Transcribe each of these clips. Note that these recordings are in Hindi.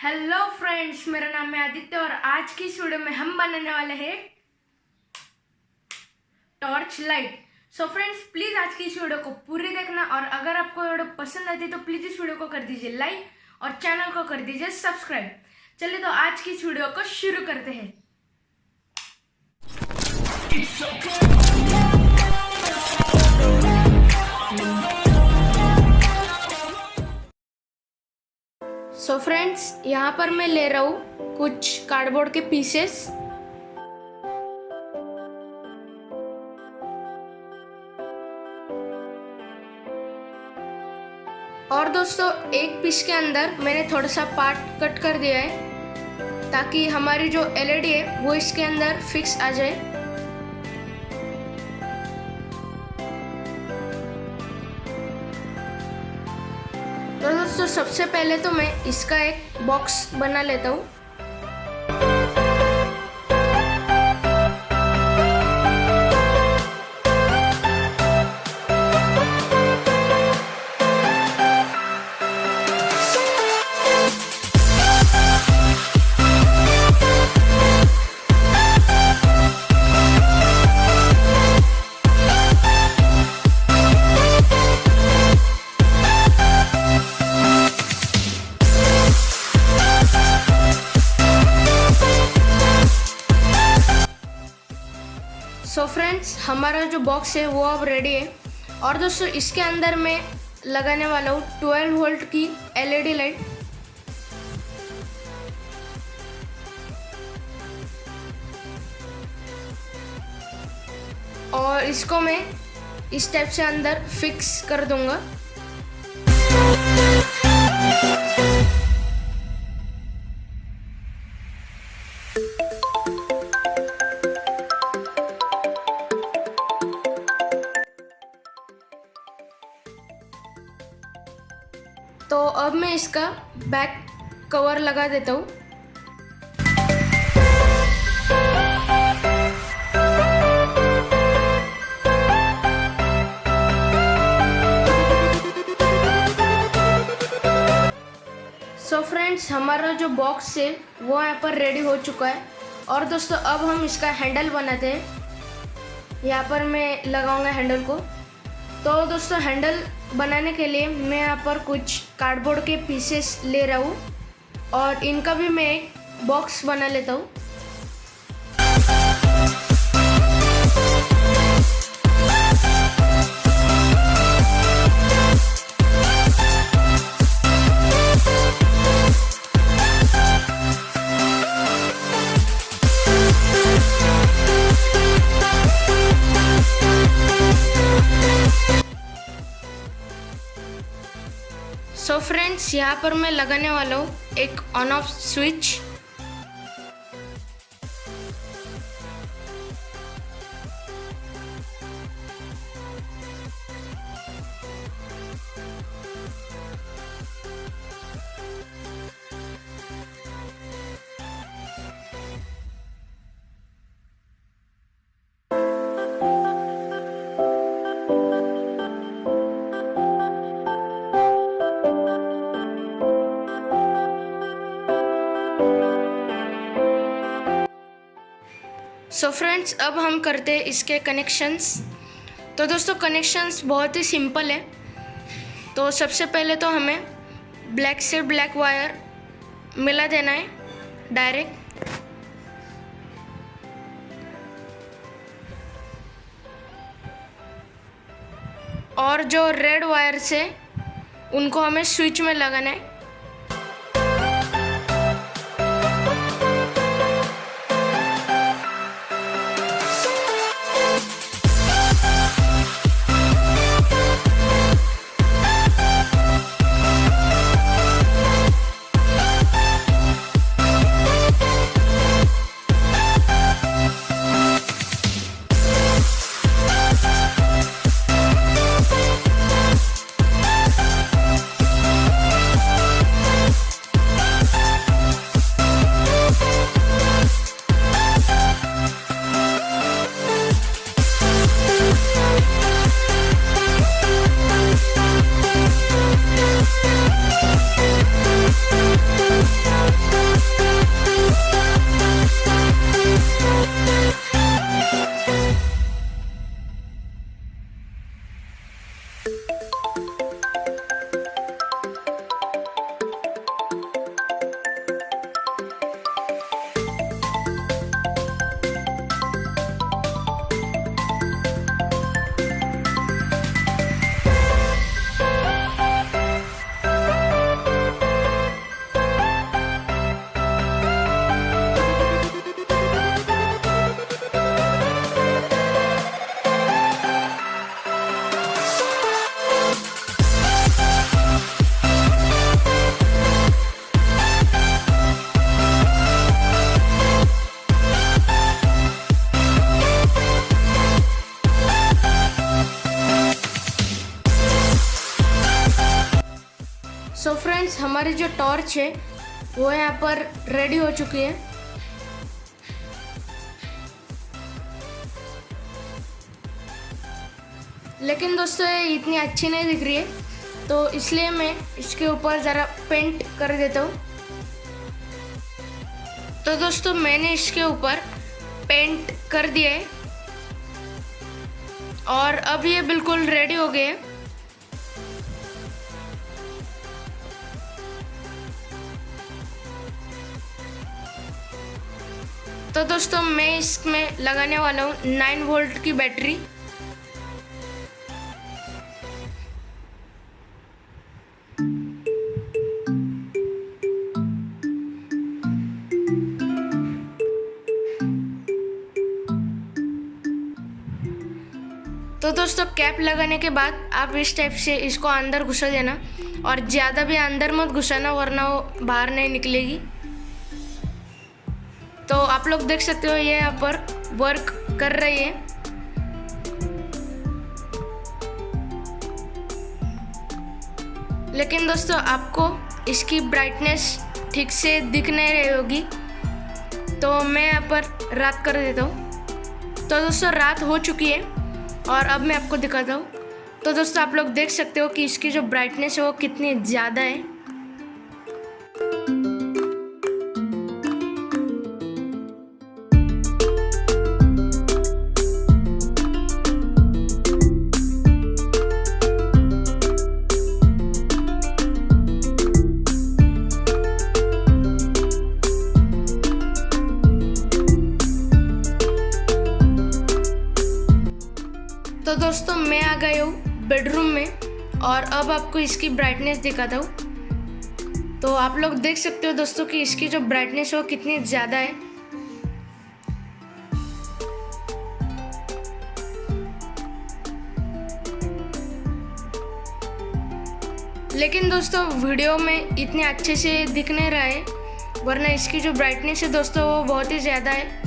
हेलो फ्रेंड्स, मेरा नाम है आदित्य और आज की इस वीडियो में हम बनाने वाले हैं torch light. So friends, please आज की इस वीडियो को पूरी देखना और अगर आपको वीडियो पसंद आती है तो प्लीज इस वीडियो को कर दीजिए लाइक और चैनल को कर दीजिए सब्सक्राइब। चलिए तो आज की इस वीडियो को शुरू करते हैं। सो फ्रेंड्स, यहाँ पर मैं ले रहा हूँ कुछ कार्डबोर्ड के पीसेस। और दोस्तों, एक पीस के अंदर मैंने थोड़ा सा पार्ट कट कर दिया है ताकि हमारी जो एलईडी है वो इसके अंदर फिक्स आ जाए। तो दोस्तों, सबसे पहले तो मैं इसका एक बॉक्स बना लेता हूँ। सो फ्रेंड्स, हमारा जो बॉक्स है वो अब रेडी है। और दोस्तों, इसके अंदर मैं लगाने वाला हूँ 12 वोल्ट की एलईडी लाइट। और इसको मैं इस टाइप से अंदर फिक्स कर दूंगा। तो अब मैं इसका बैक कवर लगा देता हूँ। सो फ्रेंड्स, हमारा जो बॉक्स है वो यहाँ पर रेडी हो चुका है। और दोस्तों, अब हम इसका हैंडल बनाते हैं। यहाँ पर मैं लगाऊंगा हैंडल को। तो दोस्तों, हैंडल बनाने के लिए मैं यहाँ पर कुछ कार्डबोर्ड के पीसेस ले रहा हूँ और इनका भी मैं एक बॉक्स बना लेता हूँ। सो फ्रेंड्स, यहाँ पर मैं लगाने वाला हूँ एक on off switch. So friends, अब हम करते हैं इसके कनेक्शंस। तो दोस्तों, कनेक्शंस बहुत ही सिंपल है। तो सबसे पहले तो हमें ब्लैक से ब्लैक वायर मिला देना है डायरेक्ट। और जो रेड वायर से उनको हमें स्विच में लगाना है। हमारी जो टॉर्च है वो यहाँ पर रेडी हो चुकी है। लेकिन दोस्तों ये इतनी अच्छी नहीं दिख रही है, तो इसलिए मैं इसके ऊपर ज़रा पेंट कर देता हूँ। तो दोस्तों मैंने इसके ऊपर पेंट कर दिया है और अब ये बिल्कुल रेडी हो गए हैं। तो दोस्तों मैं इसमें लगाने वाला हूँ 9 वोल्ट की बैटरी। तो दोस्तों कैप लगाने के बाद आप इस टाइप से इसको अंदर घुसा देना और ज़्यादा भी अंदर मत घुसाना, वरना वो बाहर नहीं निकलेगी। तो आप लोग देख सकते हो ये यहाँ पर वर्क कर रही है। लेकिन दोस्तों आपको इसकी ब्राइटनेस ठीक से दिख नहीं रही होगी, तो मैं यहाँ पर रात कर देता हूँ। तो दोस्तों रात हो चुकी है और अब मैं आपको दिखाता हूँ। तो दोस्तों आप लोग देख सकते हो कि इसकी जो ब्राइटनेस है वो कितनी ज़्यादा है। तो दोस्तों मैं आ गई हूँ बेडरूम में और अब आपको इसकी ब्राइटनेस दिखाता हूँ। तो आप लोग देख सकते हो दोस्तों कि इसकी जो ब्राइटनेस है वो कितनी ज़्यादा है। लेकिन दोस्तों वीडियो में इतने अच्छे से दिख नहीं रहा है, वरना इसकी जो ब्राइटनेस है दोस्तों वो बहुत ही ज़्यादा है।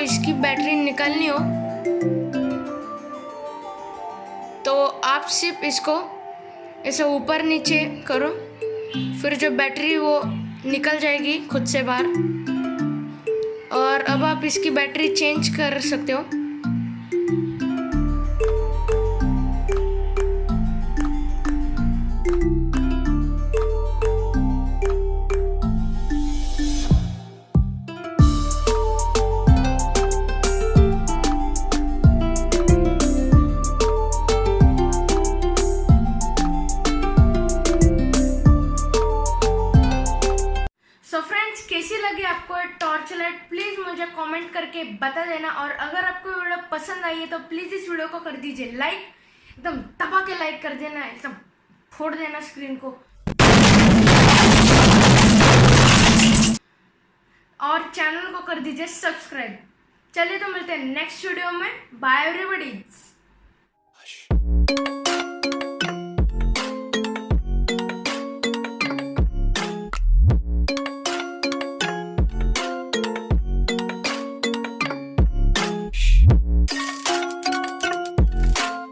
इसकी बैटरी निकालनी हो तो आप सिर्फ इसको ऐसे ऊपर नीचे करो, फिर जो बैटरी वो निकल जाएगी खुद से बाहर। और अब आप इसकी बैटरी चेंज कर सकते हो। कैसी लगी आपको टॉर्च लाइट, प्लीज मुझे मुझे कमेंट करके बता देना। और अगर आपको वीडियो पसंद आई है तो प्लीज़ इस वीडियो को कर दीजिए लाइक, एकदम दबा के लाइक कर देना, एकदम फोड़ देना स्क्रीन को। और चैनल को कर दीजिए सब्सक्राइब। चलिए तो मिलते हैं नेक्स्ट वीडियो में। Bye everybody.